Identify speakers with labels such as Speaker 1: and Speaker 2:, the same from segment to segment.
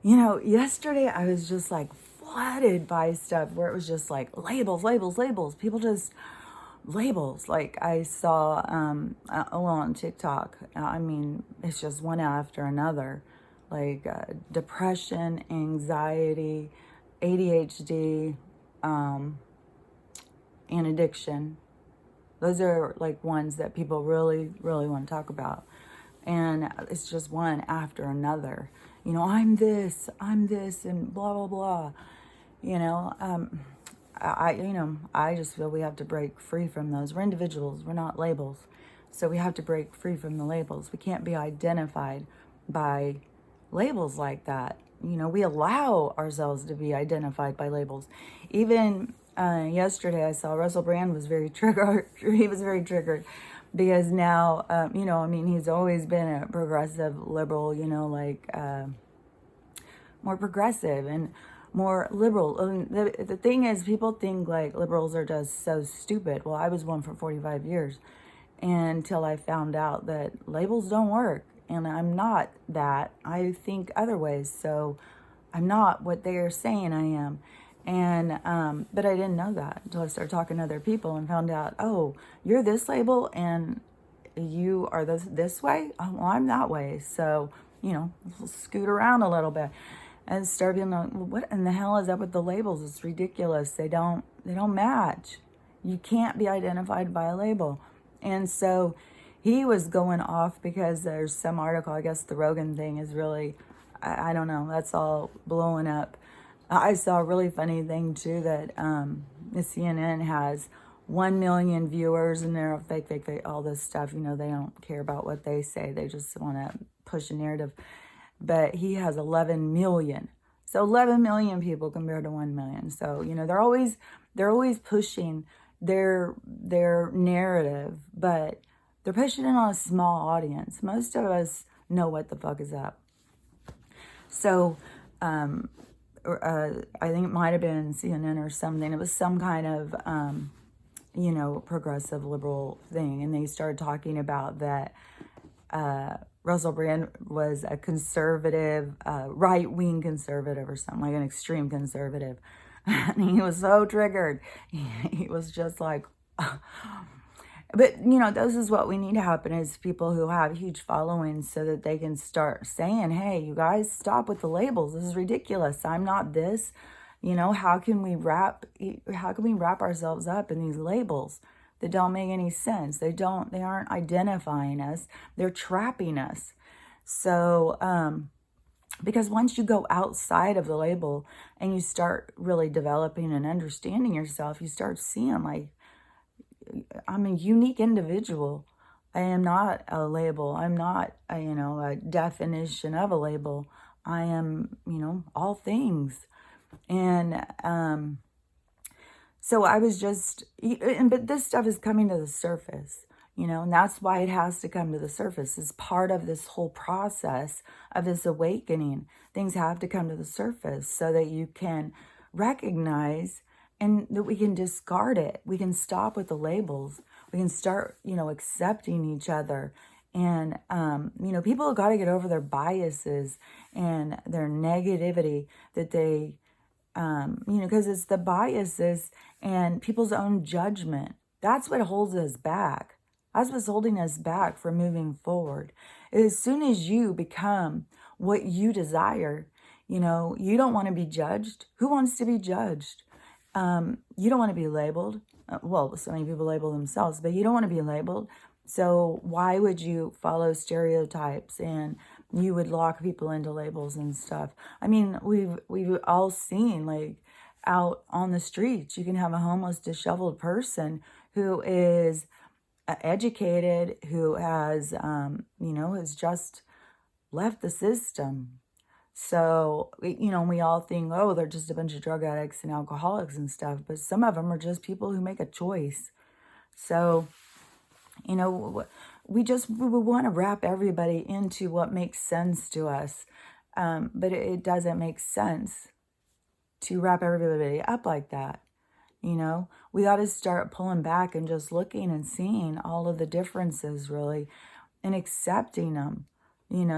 Speaker 1: Yesterday I was just like flooded by stuff where it was just like labels, labels, labels. People just labels. Like I saw, on TikTok. I mean, it's just one after another, like depression, anxiety, ADHD, and addiction. Those are like ones that people really, really want to talk about. And it's just one after another. I'm this, and blah, blah, blah. You know, um, I just feel we have to break free from those. We're individuals, we're not labels. So we have to break free from the labels. We can't be identified by labels like that. We allow ourselves to be identified by labels. Even yesterday, I saw Russell Brand was very triggered. He was very triggered because now, he's always been a progressive liberal, more progressive and more liberal. And the thing is, people think like liberals are just so stupid. Well, I was one for 45 years until I found out that labels don't work. And I'm not that. I think other ways. So I'm not what they are saying I am. And, but I didn't know that until I started talking to other people and found out, oh, you're this label and you are this way. Oh, well, I'm that way. So, scoot around a little bit and start being like, well, what in the hell is up with the labels? It's ridiculous. They don't match. You can't be identified by a label. And so he was going off because there's some article, I guess the Rogan thing is really, I don't know, that's all blowing up. I saw a really funny thing too that the CNN has 1 million viewers and they're fake, all this stuff. They don't care about what they say. They just want to push a narrative. But he has 11 million. So 11 million people compared to 1 million. So, they're always pushing their narrative, but they're pushing it on a small audience. Most of us know what the fuck is up. So, I think it might have been CNN or something. It was some kind of, progressive liberal thing. And they started talking about that Russell Brand was a conservative, right-wing conservative or something, like an extreme conservative. And he was so triggered. He was just like... But, this is what we need to happen is people who have huge followings so that they can start saying, hey, you guys, stop with the labels. This is ridiculous. I'm not this. How can we wrap ourselves up in these labels that don't make any sense? They aren't identifying us. They're trapping us. So, because once you go outside of the label and you start really developing and understanding yourself, you start seeing like, I'm a unique individual. I am not a label. I'm not, a definition of a label. I am, all things. And so I was just, but this stuff is coming to the surface, and that's why it has to come to the surface. It's part of this whole process of this awakening. Things have to come to the surface so that you can recognize and that we can discard it. We can stop with the labels. We can start, accepting each other. And, people have got to get over their biases and their negativity that they, because it's the biases and people's own judgment. That's what holds us back. That's what's holding us back from moving forward. As soon as you become what you desire, you don't want to be judged. Who wants to be judged? You don't want to be labeled. Well, so many people label themselves, but you don't want to be labeled. So why would you follow stereotypes and you would lock people into labels and stuff? I mean, we've all seen like out on the streets, you can have a homeless, disheveled person who is educated, who has, has just left the system. So, we all think, oh, they're just a bunch of drug addicts and alcoholics and stuff. But some of them are just people who make a choice. So, we want to wrap everybody into what makes sense to us. But it doesn't make sense to wrap everybody up like that. We got to start pulling back and just looking and seeing all of the differences really and accepting them.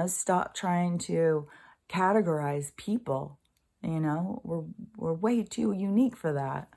Speaker 1: Stop trying to categorize people. You know, we're way too unique for that.